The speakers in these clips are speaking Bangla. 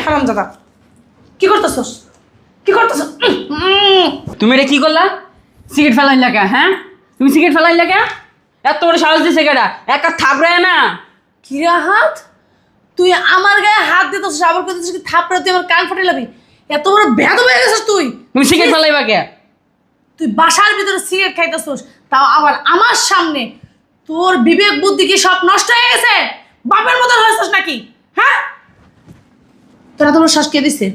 হারামজাদা, কি করতেছস? কি করতেছস? তুমি এটা কি করলা? সিগারেট ফেলাই লাগা, হ্যাঁ? তুমি সিগারেট ফেলাই লাগা? এত বড় সাহস দিছে কেডা? একা থাপড়ায় না? কিরা হাত? তুই আমার গায়ে হাত দিতেছিস, আবার করতেছিস কি থাপড়ে তুই আমার কান ফাটে লাবি? এত বড় বেয়াদব হয়ে গেছিস তুই। তুমি সিগারেট ফেলাইবা কে? তুই বাসার ভিতরে সিগারেট খাইতেছিস, তাও আবার আমার সামনে। তোর বিবেক বুদ্ধি কি সব নষ্ট হয়ে গেছে? বাপের মতন হয়েছিস নাকি? হ্যাঁ, তোর এত বড় সাহস কে দিছে?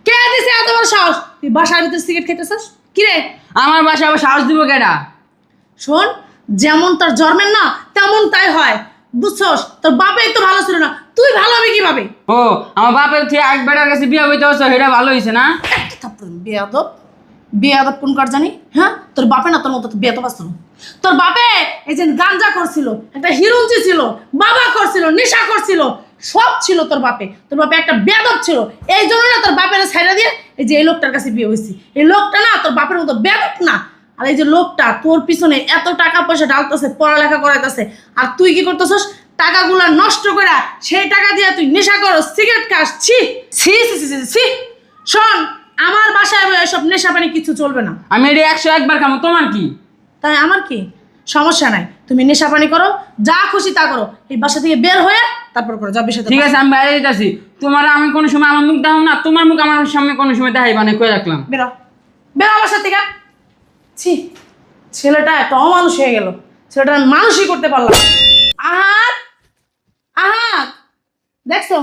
কে দিছে এত বড় সাহস? তুই বাসার ভিতরে সিগারেট খাইতেছিস? কি রে? আমার বাসায় আবার সাহস দিব কেডা? শোন, যেমন তোর জন্মের না তেমন তাই হয়, বুঝছস? তোর বাপে তো ভালো ছিল না, তুই ভালো হবে কিভাবে? ও, আমার বাপের থেকে এক বেটার কাছে বিয়ে হইতে হচ্ছে, সেটা ভালো হয়েছে না? একটা থাপ্পড় বেয়াদব। বেয়াদব কোন কার জানি? হ্যাঁ, তোর বাপে না তোর মতো বেয়াদব আসছিল। তোর বাপে এই যে গাঞ্জা করছিল, একটা হিরুঞ্চি ছিল, বাবা করছিল, নেশা করছিল, সব ছিল তোর বাপে। তোর বাপে একটা বেয়াদব ছিল, এই জন্য না তোর বাপের ছাইড়া দিয়ে এই যে এই লোকটার কাছে বিয়ে হয়েছি। এই লোকটা না তোর বাপের মতো বেয়াদব না। আর এই যে লোকটা তোর পিছনে এত টাকা পয়সা ডালতেছে, পড়ালেখা করাইতেছে, আর তুই কি করতেছস? টাকাগুলা নষ্ট করে সেই টাকা দিয়ে তুই নেশা করস, সিগারেট খাস। ছি ছি ছি ছি ছি ছি। শোন, আমার বাসায় এসব নেশা পানি কিছু চলবে না। আমি এটা 101 বার খামো, তোমার কি? তাই আমার কি সমস্যা নাই, তুমি নেশা পানি করো, যা খুশি তা করো, এই বাসা থেকে বের হয়ে তারপর করো যা বিষয়। ঠিক আছে, আমি বাইরে যেতেছি। তোমার আমি কোনো সময় আমার মুখ দেখাম না, তোমার মুখ আমার সামনে কোনো সময় দেখাইবা না, কয়ে রাখলাম। বেরো, বেরো আমার সাথে থেকে। ছি, ছেলেটা একটা অমানুষ হয়ে গেল, ছেলেটা আমি মানুষই করতে পারলাম না। আহাত, আহাত, দেখছো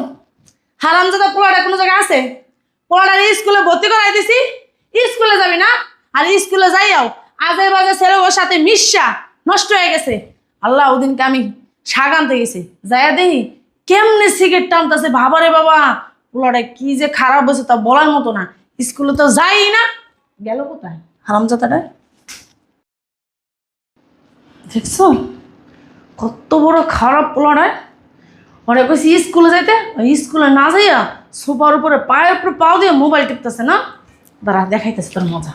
হারামজাদা পোলাটা কোনো জায়গায় আছে? পোলাটা স্কুলে ভর্তি করাই দিছি, স্কুলে যাবি না? আর স্কুলে যাইয়াও আজে বাজে ছেলে ওর সাথে মিশা নষ্ট হয়ে গেছে। আল্লাহ, ওদিনকে আমি শাক আনতে গেছি, যাইয়া দেখি কেমনে সিগারেট টানতেছে। বাবারে বাবা, পোলাটা কি যে খারাপ হয়েছে তা বলার মতো না। স্কুলে তো যাই না, গেল কোথায় হারামজাদাটা? দেখছো কত বড় খারাপ পোলাটা। অনেক কইছি স্কুলে যাইতে, স্কুলে না যাইয়া সোফার উপরে পায়ের উপরে পাও দিয়ে মোবাইল টিপতেছে। না দাঁড়া, দেখাইতেছে তোর মজা।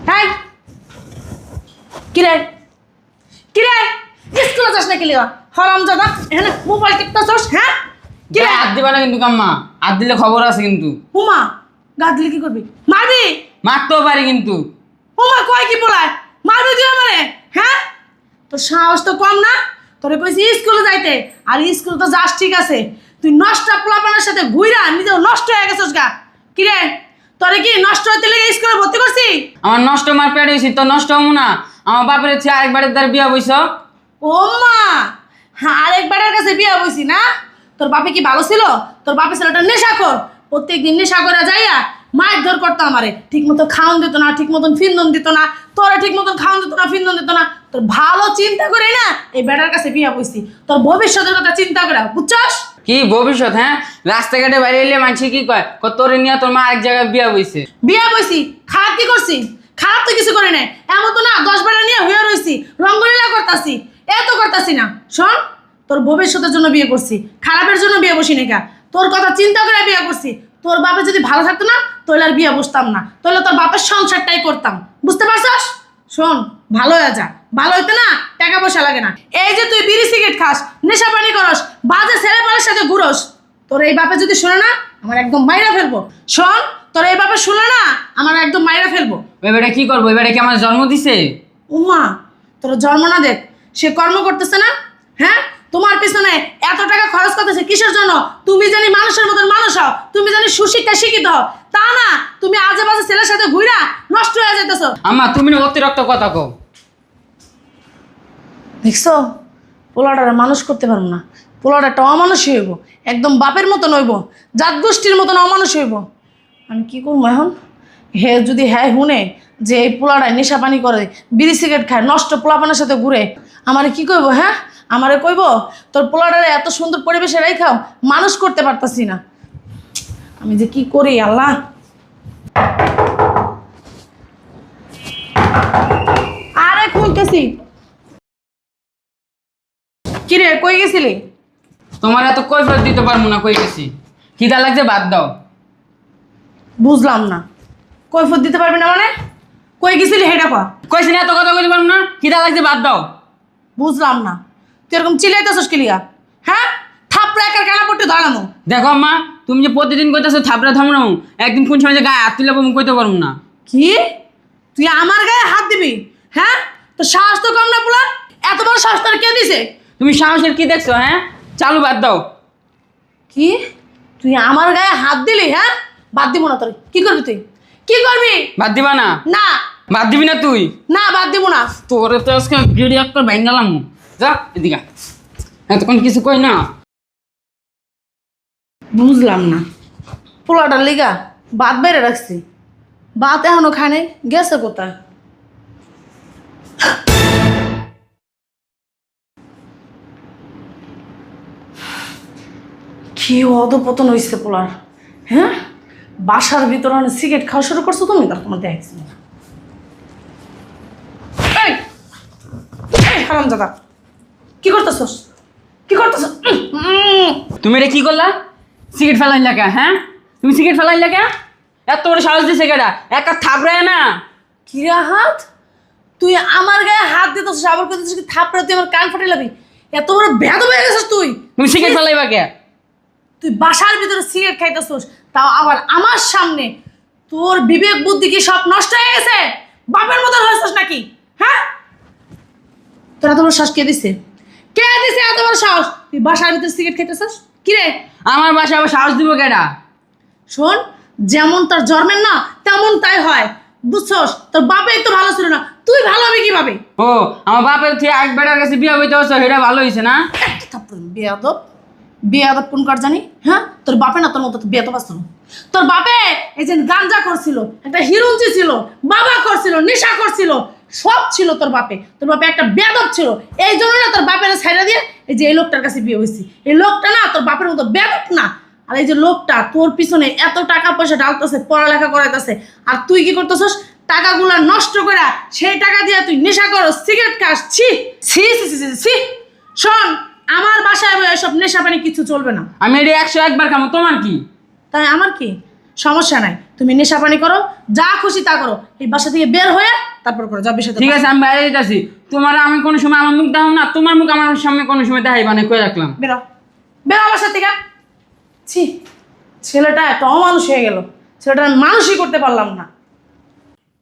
হাই, কিরে কিরে, স্কুলে যাস না? কিলিয়া হারামজাদা, এখানে মোবাইল টিপতেছস? হ্যাঁ, কিরে? হাত দিবা না কিন্তু কাম্মা, হাত দিলে খবর আছে কিন্তু। হুমা, গা দিলে কি করবি? মারবি? মারতেও পারি কিন্তু। হুমা কয় কি বলায়? মারবি তুই আমারে? হ্যাঁ, তোর সাহস তো কম না? তোরে কইছি স্কুলে যাইতে, আর স্কুলে তো যাস ঠিক আছে, তুই নষ্ট পোলাপানের সাথে ঘুইরা নিজেও নষ্ট হয়ে গেছিস গা। কিরে, তোরে কি নষ্ট হইতে লেগে স্কুলে ভর্তি করছি? আমার নষ্ট মার পেট হয়েছি তো নষ্ট হবো না? আমার বাপের হচ্ছে আরেকবারের দ্বার বিয়া বইছ। ও মা, আরেকবারের কাছে বিয়া বইছি না? তোর বাপে কি ভালো ছিল? তোর বাপে ছিল একটা নেশাখোর, প্রত্যেকদিন নেশা করে যাইয়া মায়ের ধর করতো আমারে। ঠিক মতো খাওয়ান দিত না, ঠিক মতন ফিন্দন দিত না, তোরা ঠিক মতন খাওয়ান দিত না, ফিন্দন দিত না। তোর ভালো চিন্তা করে না এই বেটার কাছে বিয়া বইছি, তোর ভবিষ্যতের কথা চিন্তা করে, বুঝছস? কি ভবিষ্যৎ? হ্যাঁ, রাস্তাঘাটে বাইরে এলে মানুষ কি কয়, তোরে নিয়ে তোর মা এক জায়গায় বিয়া বইছে। বিয়া বইছি, খারাপ কি করছি? খারাপ তো কিছু করে নাই, এমন তো না 10 বেলা নিয়ে হয়ে রইছি, রঙ্গলীলা করতাছি, এত করতাছি না। শোন, তোর ভবিষ্যতের জন্য বিয়ে করছি, খারাপের জন্য বিয়ে বসি না। তোর কথা চিন্তা করে বিয়ে করছি। তোর বাপে যদি ভালো থাকতো না, তাহলে আর বিয়ে বসতাম না, তাহলে তোর বাপের সংসারটাই করতাম, বুঝতে পারছস? শোন, ভালো হয়ে যা, ভালো হইতে না টাকা পয়সা লাগে না। এই যে তুই বিড়ি সিগারেট খাস, নেশা পানি করস, বাজে ছেলেপালের সাথে ঘুরস, তোর এই বাপে যদি শুনে না আমার একদম মাইরা ফেলবো। শোন, তোর এই বাপে শুনে না আমার একদম মাইরা ফেলবো। এবারে কি করবো? এবারে কি আমার জন্ম দিছে? উমা, তোর জন্ম না দেখ, সে কর্ম করতেছে না? হ্যাঁ, তোমার পিছনে এত টাকা খরচ করতেছে কিসের জন্য? তুমি জানি মানুষের মতন মানুষ হও, তুমি জানি সুশিক্ষা শিক্ষিত হও, তা না তুমি আজে বাজে ছেলের সাথে ঘুরা নষ্ট হয়ে যেতেছো। আম্মা, তুমি না অতিরিক্ত কথা কও। দেখছো, পোলাটারে মানুষ করতে পারবো না, পোলাটা একটা অমানুষ হইব, একদম বাপের মতন হইব, জাত গোষ্ঠীর মতন অমানুষ হইব। আমি কি করবো এখন? হে যদি হ্যাঁ শুনে যে এই পোলাটায় নেশা পানি করে, বিড়ি সিগারেট খায়, নষ্ট পোলাপানের সাথে ঘুরে, আমারে কি কইব? হ্যাঁ, আমারে কইব তোর পোলাটারে এত সুন্দর পরিবেশে রেখাও মানুষ করতে পারতাছি না। আমি যে কি করি আল্লাহ। আরে খুলতেছি। কিরে, কই গেছিলি? তোমার এত কৈফিয়ত দিতে পারবো না, কই গেছি। খিদা লাগছে, বাদ দাও। বুঝলাম না, কৈফিয়ত দিতে পারবি না মানে? কই গেছিলি হেডা কর। কইছি না এত কথা কইতে পারবো না, খিদা লাগছে, বাদ দাও। বুঝলাম না, তুই এরকম চিল্লাইতেছস কি লিগা? হ্যাঁ, থাপড়া একার কানা পড়তে দাঁড়ানো। দেখো আম্মা, তুমি যে প্রতিদিন কইতেছো থাপড়া থামড়াও, একদিন কোন সময় যে গায়ে হাত তুলে কইতে পারবো না। কি তুই আমার গায়ে হাত দিবি? হ্যাঁ, তো সাহস তো কম না পোলা। এত বড় সাহস তোর কে দিছে? তুমি সাহসের কি দেখছো? হ্যাঁ, চালু বাদ দাও। কি তুই আমার গায়ে হাত দিলি? হ্যাঁ, বাদ দিব না। তোর কি করবি? তুই কি করবি? বাদ দিবা না? না, বাদ দিবি না তুই? না, বাদ দিব না। তোরে তো আজকে গেড়ি একটা ভেঙ্গালাম। যা এদিকে, এতক্ষণ কিছু কই না। বুঝলাম না, পোলাটার লিগা ভাত বেড়ে রাখছি, ভাত এখনো খায় নাই, গেছে কোথায়? কি অধপতন হয়েছে পোলার। হ্যাঁ, বাসার ভিতরে সিগারেট খাওয়া শুরু করছো তুমি? তার তোমার দেখছি না। এই, এই হারামজাদা, কি করতেছস? কি করতেছস? তুমি এটা কি করলা? সিগারেট ফেলাইন লেখা? হ্যাঁ, তুমি সিগারেট ফেলাইন লেখা? এত বড় সাহস দিছে কেডা? একটা থাপড়ায় না। কিরা হাত? তুই আমার গায়ে হাত দিতেছিস, আবার করতেছিস কি থাপড়ে? তুই আমার কান ফাটে লাবি? এত বড় বেয়াদব হয়ে গেছিস তুই। তুমি সিগারেট ফেলাইবা কে? তুই বাসার ভিতরে সিগারেট খাইতেছিস, তাও আবার আমার সামনে। তোর বিবেক বুদ্ধি কি সব নষ্ট হয়ে গেছে? বাপের মতন হয়েছিস নাকি? হ্যাঁ, তোর এত বড় সাহস কে দিছে? কে দিছে এত বড় সাহস? তুই বাসার ভিতরে সিগারেট খাইতেছিস? কি রে? আমার বাসায় আবার সাহস দিব কেডা? শোন, যেমন তোর জন্মের না তেমন তাই হয়, বুঝছস? তোর বাপেই তো ভালো ছিল না, তুই ভালো হবে কিভাবে? ও, আমার বাপের থেকে এক বেটার কাছে বিয়ে হইতে হচ্ছে, সেটা ভালো হয়েছে না? একটা থাপ্পড়। বেয়াদব, বেয়াদব কোন কার জানি? হ্যাঁ, তোর বাপে না তোর মতো বেয়াদব আসতো না। তোর বাপে এই যে গাঞ্জা করছিল, একটা হিরুঞ্চি ছিল, বাবা করছিল, নেশা করছিল, সব ছিল তোর বাপে। তোর বাপে একটা বেয়াদব ছিল, এই জন্য না তোর বাপের ছাইড়া দিয়ে এই যে এই লোকটার কাছে বিয়ে হয়েছি। এই লোকটা না তোর বাপের মতো বেয়াদব না। আর এই যে লোকটা তোর পিছনে এত টাকা পয়সা ডালতেছে, পড়ালেখা করাইতেছে, আর তুই কি করতেছস? টাকাগুলা নষ্ট করে সেই টাকা দিয়ে তুই নেশা করো, সিগারেট খাস। ছি ছি ছি ছি ছি ছি। শোন, আমার বাসায় এসব নেশা পানি কিছু চলবে না। আমি এটা 101 বার খামো, তোমার কি? তাই আমার কি সমস্যা নাই, তুমি নেশা পানি করো, যা খুশি তা করো, এই বাসা থেকে বের হয়ে তারপর করো যা বিষয়। ঠিক আছে, আমি বাইরে যেতেছি। তোমার আমি কোনো সময় আমার মুখ দেখাম না, তোমার মুখ আমার সামনে কোনো সময় দেখাইবা না, কয়ে রাখলাম। বেরো, বেরো বাসা থেকে। ছি, ছেলেটা এত অমানুষ হয়ে গেল, ছেলেটা আমি মানুষই করতে পারলাম না।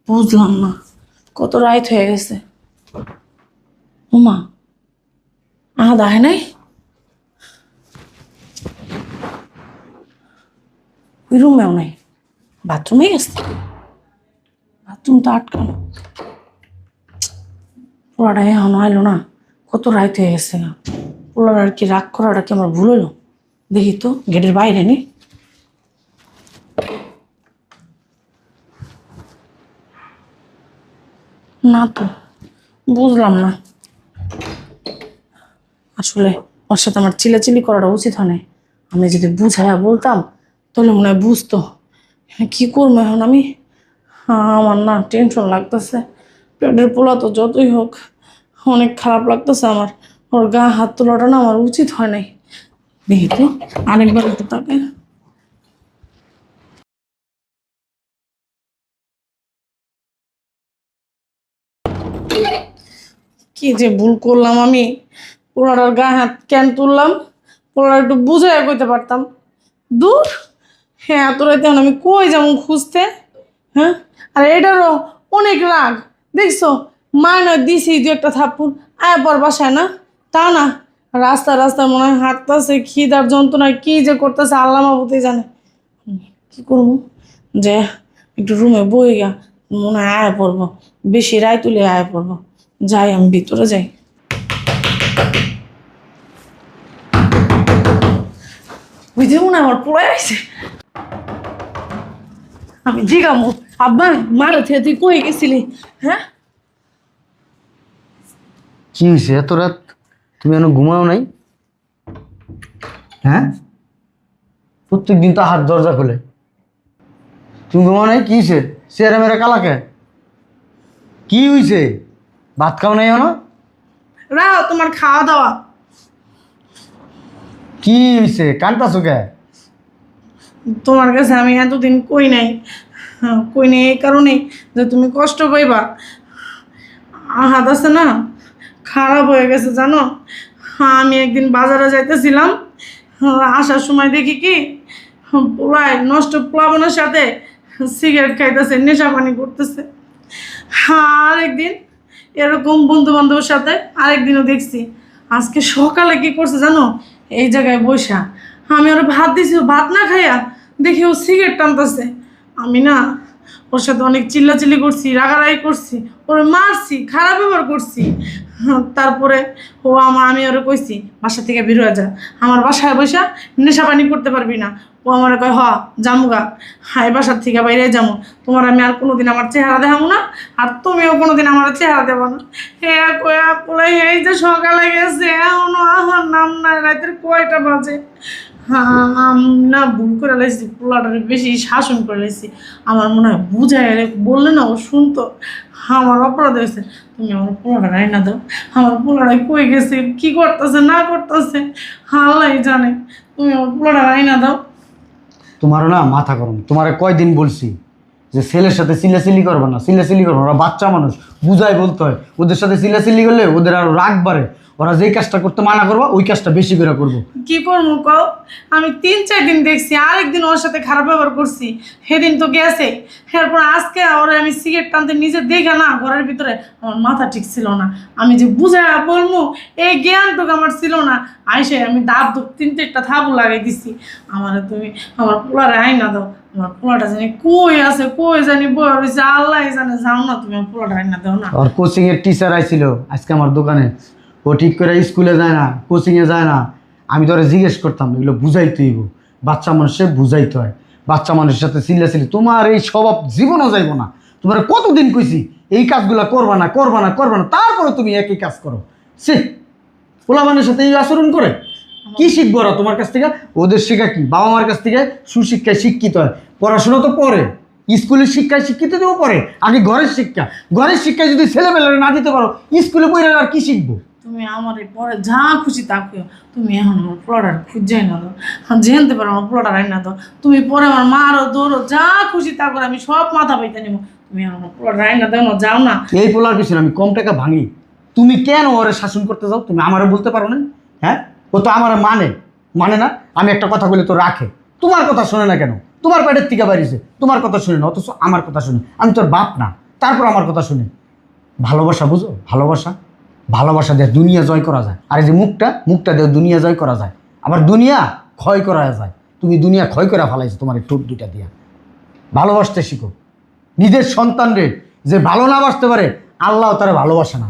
বুঝলাম না, কত রাইত হয়ে গেছে। উমা আদা হয় নাই, ওই রুমেও নাই, বাথরুমে গেছে। বাথরুম তো আটকানো, পোলাটা এখনো আইলো না, কত রাইত হয়ে গেছে না। পোলার আর কি রাগ করাটা কি আমার ভুল হলো? দেখি তো গেটের বাইরে নি। না তো, বুঝলাম না। আসলে ওর সাথে আমার চিলাচিলি করাটা উচিত হয় নাই। আমি যদি বুঝাইয়া বলতাম তাহলে মনে হয় বুঝতো। কি করবো এখন আমি? আমার না টেনশন লাগতেছে। পেটের পোলা তো যতই হোক অনেক খারাপ লাগতেছে আমার। ওর গা হাত তোলাটা না আমার উচিত হয় নাই। দেখি তো আরেকবার একটু তাকে। কি যে ভুল করলাম আমি, পোলাটার গা হাত কেন তুললাম? পোলাটা একটু বুঝাইয়া কইতে পারতাম। দূর, হ্যাঁ এত রাইতে এখন আমি কই যেমন খুঁজতে। হ্যাঁ, আর এটারও অনেক রাগ দেখছো। মায় নয় দিছি দু একটা থাপ্পড়, আয় পর বাসায় না, তা না রাস্তা রাস্তা মনে হয় হাঁটতেছে, খিদার যন্ত্রণায় কি যে করতেছে আল্লাহ মাবুতে জানে। কি করবো, যে একটু রুমে বই গা, মনে হয় আয় পড়বো, বেশি রায় তুলে আয় পড়বো। যাই, আমি ভিতরে যাই। বুঝতে মনে হয় আমার পড়ে আছে। আমি জিগামু আব্বা মারে থেকে তুই কই গেছিলি? হ্যাঁ, কি হয়েছে এত রাত? তুমি এখনো ঘুমাও নাই? হ্যাঁ, প্রত্যেক দিন তো হাত দরজা খোলে, তুমি ঘুমাও নাই? কি হয়েছে? চেহারা মেরা কালাকে কি হয়েছে? ভাত খাও নাই এখনো? রাও তোমার খাওয়া দাওয়া। কি হয়েছে? কান্দাছো কে? তোমার কাছে আমি এতদিন কই নাই, কই নাই এই কারণেই যে তুমি কষ্ট পাইবা। হাত আছে না খারাপ হয়ে গেছে জানো। আমি একদিন বাজারে যাইতেছিলাম, আসার সময় দেখি কি পোলায় নষ্ট প্লাবনের সাথে সিগারেট খাইতেছে, নেশা পানি করতেছে। আরেকদিন এরকম বন্ধু বান্ধবের সাথে আরেকদিনও দেখছি। আজকে সকালে কি করছে জানো, এই জায়গায় বসা আমি ওর ভাত দিছি, ও ভাত না খাইয়া দেখি ও সিগারেট টানতেছে। আমি না ওর সাথে অনেক চিল্লাচিল্লি করছি, রাগারাগি করছি, ওরে মারছি, খারাপ ব্যবহার করছি। তারপরে আমি ওরে কইছি বাসা থেকে বের হয়ে যা, আমার বাসায় বসা নেশা পানি করতে পারবি না। ও আমার কয় জামুগা, হাই বাসার থেকে বাইরে যাবো, তোমার আমি আর কোনোদিন আমার চেহারা দেখাবো না, আর তুমিও কোনোদিন আমার চেহারা দেবো না। হ্যাঁ কয়া পোলাই, এই যে সকালে গেছে এখনো আহার নাম নাই, রাতের কয়টা বাজে। আমি না ভুল করে লাইছি, পোলাটারে বেশি শাসন করে লাইছি। আমার মনে হয় বুঝাই বললে না ও শুনতো। আমার অপরাধ হয়েছে, তুমি আমার পোলাটা রাইনা দাও। আমার পোলাটাই কই গেছে, কি করতেছে না করতেছে আল্লাহ জানে, তুমি আমার পোলাটা রাইনা দাও। তোমারও না মাথা গরম। তোমারে কয়দিন বলছি যে ছেলের সাথে চিল্লাচিল্লি করবে না, চিল্লাচিল্লি করবে না, ওরা বাচ্চা মানুষ, বুঝাই বলতে হয়। ওদের সাথে চিল্লাচিল্লি করলে ওদের আরো রাগ বাড়ে। ওরা যেই কাজটা করতে মানা করবা ওই কাজটা বেশি করে করবো। কি করবো কও, আমি 3-4 দিন দেখছি, আরেকদিন ওর সাথে খারাপ ব্যবহার করছি, সেদিন তো গেছে। এরপর আজকে ওরে আমি সিগারেট টানতে নিজে দেখে না ঘরের ভিতরে, আমার মাথা ঠিক ছিল না। আমি যে বুঝা বলবো এই জ্ঞানটুকু আমার ছিল না। আইসে আমি দাঁত 3-4টা থাবু লাগাই দিছি। তুমি আমার পোলারে আইনা দাও, আমার পোলাটা জানি কই আছে, কই জানি বই রয়েছে, আল্লাহ জানে। যাও না, তুমি আমার পোলাটা আইনা দাও না। আর কোচিং এর টিচার আইছিল আজকে আমার দোকানে, ও ঠিক করে স্কুলে যায় না, কোচিংয়ে যায় না। আমি তোরে জিজ্ঞেস করতাম, এগুলো বুঝাইতে হইব, বাচ্চা মানুষের বুঝাইতে হয়। বাচ্চা মানুষের সাথে চিল্লাচিল্লি, তোমার এই স্বভাব জীবনও যাইব না। তোমার কতদিন কইছি এই কাজগুলো করবা না, করবা না, করবা না, তারপরে তুমি একই কাজ করো। সে পোলাবানের সাথে এই আচরণ করে কি শিখবো ওরা তোমার কাছ থেকে? ওদের শেখা কি, বাবা মার কাছ থেকে সুশিক্ষায় শিক্ষিত হয়। পড়াশোনা তো পরে, স্কুলের শিক্ষায় শিক্ষিত দেবো পরে, আগে ঘরের শিক্ষা। ঘরের শিক্ষায় যদি ছেলেবেলারে না দিতে পারো, স্কুলে পড়ে আর কি শিখবো? তুমি আমার পরে যা খুশি তা কেউ, তুমি এখন আমার পোলাটার খুঁজে না দাও, জানতে পারো আমার পোলাটার আইনা দাও। তুমি পরে আমার মারো দৌড়ো, যা খুশি তা করে, আমি সব মাথা পাইতে নিব। তুমি আমার পোলাটার আইনা দাও না, যাও না। এই পোলার পিছনে আমি কম টাকা ভাঙি, তুমি কেন ওরে শাসন করতে যাও? তুমি আমারও বলতে পারো না? হ্যাঁ, ও তো আমার মানে না। আমি একটা কথা বলে তো রাখে, তোমার কথা শোনে না কেন? তোমার পেটের থেকে বাড়িছে, তোমার কথা শুনে না, অথচ আমার কথা শুনে। আমি তোর বাপ না, তারপর আমার কথা শুনে। ভালোবাসা বুঝো? ভালোবাসা দিয়ে দুনিয়া জয় করা যায়। আর এই যে মুখটা দিয়ে দুনিয়া জয় করা যায়, আবার দুনিয়া ক্ষয় করা যায়। তুমি দুনিয়া ক্ষয় করে ফেলাইছো তোমার এই ঠোঁট দুইটা দিয়া। ভালোবাসতে শিখো। নিজের সন্তানরে যে ভালো না বাসতে পারে, আল্লাহ তারা ভালোবাসে না।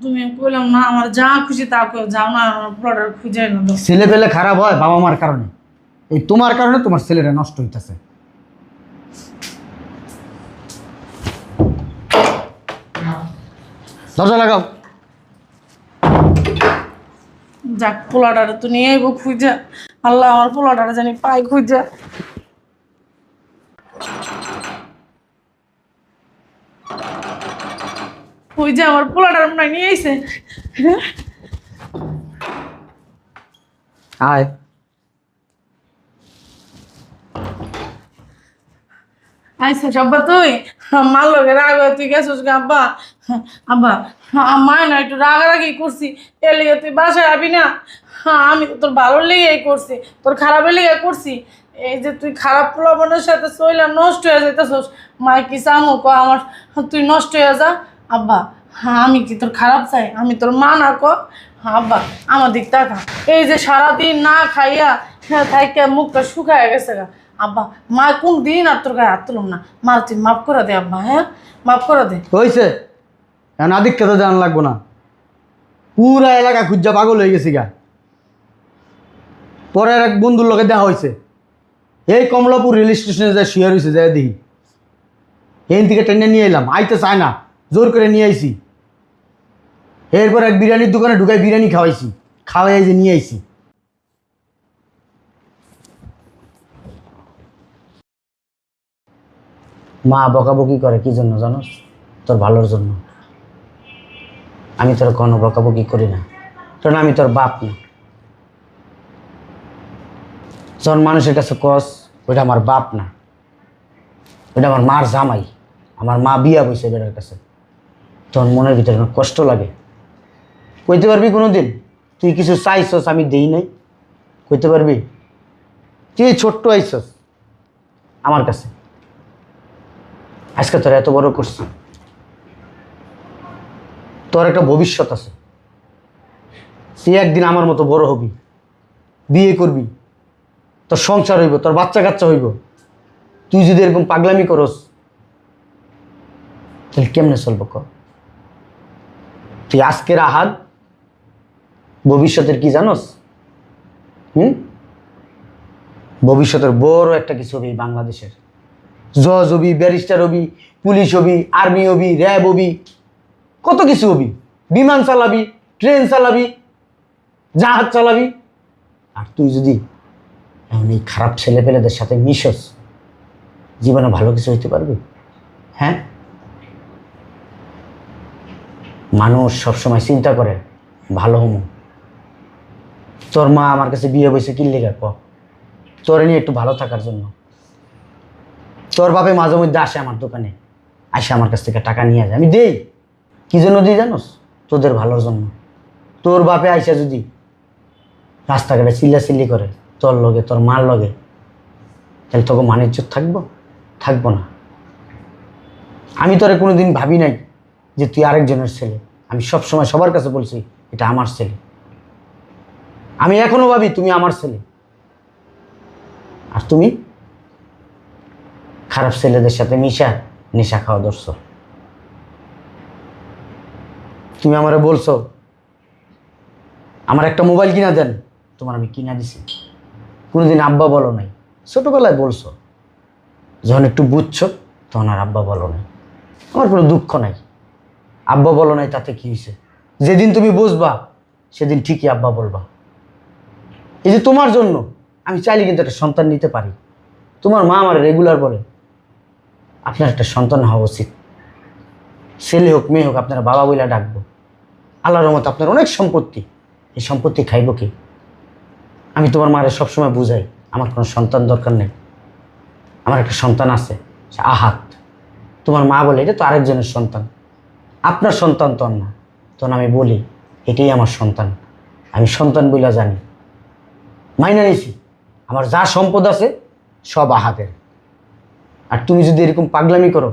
তুমি কইলাম না আমার যা খুশি তা কেউ, যাও না, আমার পোলাটার খুঁজে না দাও। ছেলে পেলে খারাপ হয় বাবা মার কারণে, এই তোমার কারণে তোমার ছেলেরা নষ্ট হইতেছে। দরজা লাগাও। যাক, পোলাটারে তো নিয়ে আইবো খুঁজা, আল্লাহ আমার পোলাটারে জানি পাই খুঁজা। ওই যে আমার পোলাটার মনে হয় নিয়ে আইছে। আয়। আইসা আব্বা, তুই মার লগে রাগ হয়ে তুই গেছিস গা আব্বা? আব্বা, মা না একটু রাগারাগি করছি, এর লেগে তুই বাসায় আবি না? আমি তো তোর ভালোর লেগেই করছি, তোর খারাপের লেগে করছি। এই যে তুই খারাপ প্রলোভনের সাথে চইলাম নষ্ট হয়ে যেতেছস, মায় কি চামো ক আমার তুই নষ্ট হয়ে যা? আব্বা, আমি কি তোর খারাপ চাই? আমি তোর মা না ক? আব্বা আমার দিক তাকা, এই যে সারাদিন না খাইয়া থাইকা মুখটা শুকায় গেছে গা। আব্বা, মা কোন দিন আর তোর গায়ে হাত তুলুম না, মা তুই মাফ করে দে আব্বা, হ্যাঁ মাফ করে দে। হয়েছে, এখন আদিককে তো জানা লাগবো না। পুরা এলাকা খুঁজা পাগল হয়ে গেছি গা। পরে এক বন্ধুর লোকে দেখা হয়েছে, এই কমলাপুর রেল স্টেশনে যায় শুয়ে রয়েছে, যাই দেখি। এই থেকে টেনে নিয়ে এলাম, আইতে চায় না, জোর করে নিয়ে আইছি। এরপর এক বিরিয়ানির দোকানে ঢুকাই বিরিয়ানি খাওয়াইছি, খাওয়াই যে নিয়ে আইছি। মা বকাবকি করে কি জন্য জানো? তোর ভালোর জন্য। আমি তোর কোনো বকাবকি করি না, কারণ আমি তোর বাপ না। যখন মানুষের কাছে কস ওইটা আমার বাপ না, ওইটা আমার মার জামাই, আমার মা বিয়া বইছে বেটার কাছে, তখন মনের ভিতরে কষ্ট লাগে। কইতে পারবি কোনোদিন তুই কিছু চাইছস আমি দেই নাই? কইতে পারবি? তুই এই ছোট্ট আইসস আমার কাছে, আজকে তোর এত বড় করছি, তোর একটা ভবিষ্যৎ আছে, তুই একদিন আমার মতো বড় হবি, বিয়ে করবি, তোর সংসার হইব, তোর বাচ্চা কাচ্চা হইব। তুই যদি এরকম পাগলামি করস তাহলে কেমনে চলবো ক? তুই আজকের আহাদ, ভবিষ্যতের কি জানোস? ভবিষ্যতের বড় একটা কিছু হবি বাংলাদেশের। জজ হবি, ব্যারিস্টার হবি, পুলিশ হবি, আর্মি হবি, র্যাব হবি, কত কিছু হবি। বিমান চালাবি, ট্রেন চালাবি, জাহাজ চালাবি। আর তুই যদি এমন এই খারাপ ছেলেপেলেদের সাথে মিশস, জীবনে ভালো কিছু হইতে পারবি? হ্যাঁ, মানুষ সবসময় চিন্তা করে ভালো হমু। তোর মা আমার কাছে বিয়ে বসে কি লেগে ক? তোর নিয়ে একটু ভালো থাকার জন্য। তোর বাপে মাঝে মধ্যে আসে আমার দোকানে, আসে আমার কাছ থেকে টাকা নিয়ে যায়, আমি দেই। কি জন্য দিই জানোস? তোদের ভালোর জন্য। তোর বাপে আইসা যদি রাস্তাঘাটে চিল্লাচিল্লি করে তোর লগে, তোর মার লগে, তাহলে তোকে মানিজ্য থাকবো? থাকবো না। আমি তোরে কোনোদিন ভাবি নাই যে তুই আরেকজনের ছেলে। আমি সবসময় সবার কাছে বলছি এটা আমার ছেলে। আমি এখনো ভাবি তুমি আমার ছেলে। আর তুমি খারাপ ছেলেদের সাথে মিশা নেশা খাওয়া ধরছো। তুমি আমারে বলছো আমার একটা মোবাইল কিনা দেন, তোমার আমি কিনা দিছি। কোনোদিন আব্বা বলো নাই, ছোটবেলায় বলছো। যখন একটু বুঝছো তখন আর আব্বা বলো নাই। আমার কোনো দুঃখ নাই, আব্বা বলো নাই তাতে কি হয়েছে? যেদিন তুমি বুঝবা সেদিন ঠিকই আব্বা বলবা। এই যে তোমার জন্য আমি চাইলে কিন্তু একটা সন্তান নিতে পারি। তোমার মা আমার রেগুলার বলে আপনার একটা সন্তান হওয়া উচিত, ছেলে হোক মেয়ে হোক আপনারা বাবা বইলা ডাকবো। আল্লাহর রহমতে আপনার অনেক সম্পত্তি, এই সম্পত্তি খাইব কি? আমি তোমার মারে সবসময় বুঝাই আমার কোনো সন্তান দরকার নেই, আমার একটা সন্তান আছে, সে আহাত। তোমার মা বলে এটা তো আরেকজনের সন্তান, আপনার সন্তান তো না। তখন আমি বলি এটাই আমার সন্তান, আমি সন্তান বইলা জানি, মাইনা নিছি। আমার যা সম্পদ আছে সব আহাতের। আর তুমি যদি এরকম পাগলামি করো,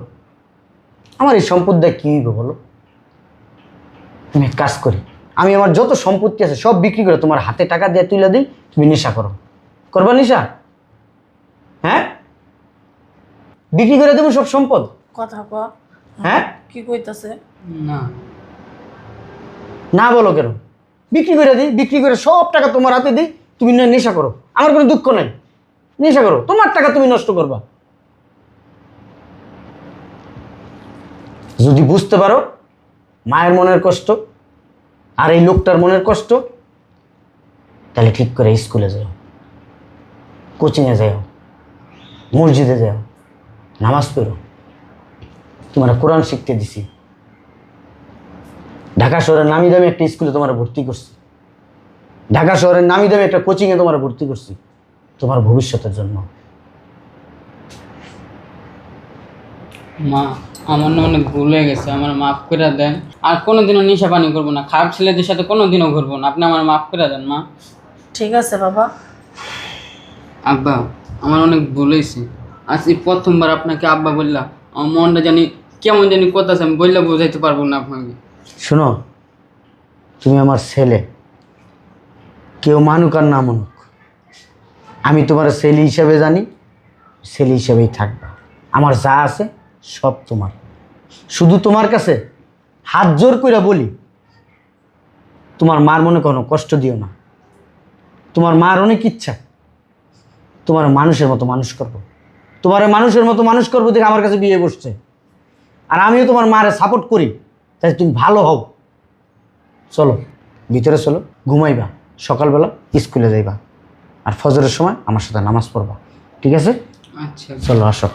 আমার এই সম্পদ দেয় কী হইব বলো? তুমি এক কাজ করি, আমি আমার যত সম্পত্তি আছে সব বিক্রি করে তোমার হাতে টাকা দিয়ে তুলে দিই, তুমি নেশা করো। করবা নেশা? হ্যাঁ, বিক্রি করে দেবো সব সম্পদ। কথা ক। হ্যাঁ, কি কইতাছে? না না বলো কেন? বিক্রি করে দিই, বিক্রি করে সব টাকা তোমার হাতে দিই, তুমি না নেশা করো। আমার কোনো দুঃখ নাই, নেশা করো, তোমার টাকা তুমি নষ্ট করবা। যদি বুঝতে পারো মায়ের মনের কষ্ট আর এই লোকটার মনের কষ্ট, তাহলে ঠিক করে স্কুলে যাও, কোচিংয়ে যাও, মসজিদে যাও, নামাজ পড়ো। তোমার কোরআন শিখতে দিছি, ঢাকা শহরের নামি দামি একটা স্কুলে তোমার ভর্তি করছি, ঢাকা শহরের নামি দামি একটা কোচিংয়ে তোমার ভর্তি করছি তোমার ভবিষ্যতের জন্য। মা, আমার না অনেক ভুল হয়ে গেছে, আমার মাফ করে দেন। আর কোনোদিনও নেশা পানি করবো না, খারাপ ছেলেদের সাথে কোনোদিনও ঘুরবো না। আপনি আমার মাফ করে দেন মা। ঠিক আছে বাবা। আব্বা, আমার অনেক ভুল হয়েছে। আজ এই প্রথমবার আপনাকে আব্বা বললাম, আমার মনটা জানি কেমন জানি করতেছে, আমি বললে বোঝাইতে পারবো না আপনাকে। শোনো, তুমি আমার ছেলে, কেউ মানুক আর না মানুক, আমি তোমার ছেলে হিসেবে জানি, ছেলে হিসেবেই থাকবা। আমার যা আছে সব তোমার। শুধু তোমার কাছে হাত জোর করে বলি, তোমার মার মনে কোনো কষ্ট দিও না। তোমার মার অনেক ইচ্ছা তোমার মানুষের মতো মানুষ করবো, তোমার মানুষের মতো মানুষ করবো দেখে আমার কাছে বিয়ে বসছে। আর আমিও তোমার মারে সাপোর্ট করি, তাই তুমি ভালো হও। চলো ভিতরে চলো, ঘুমাইবা, সকালবেলা স্কুলে যাইবা, আর ফজরের সময় আমার সাথে নামাজ পড়বা। ঠিক আছে? আচ্ছা চলো আসো।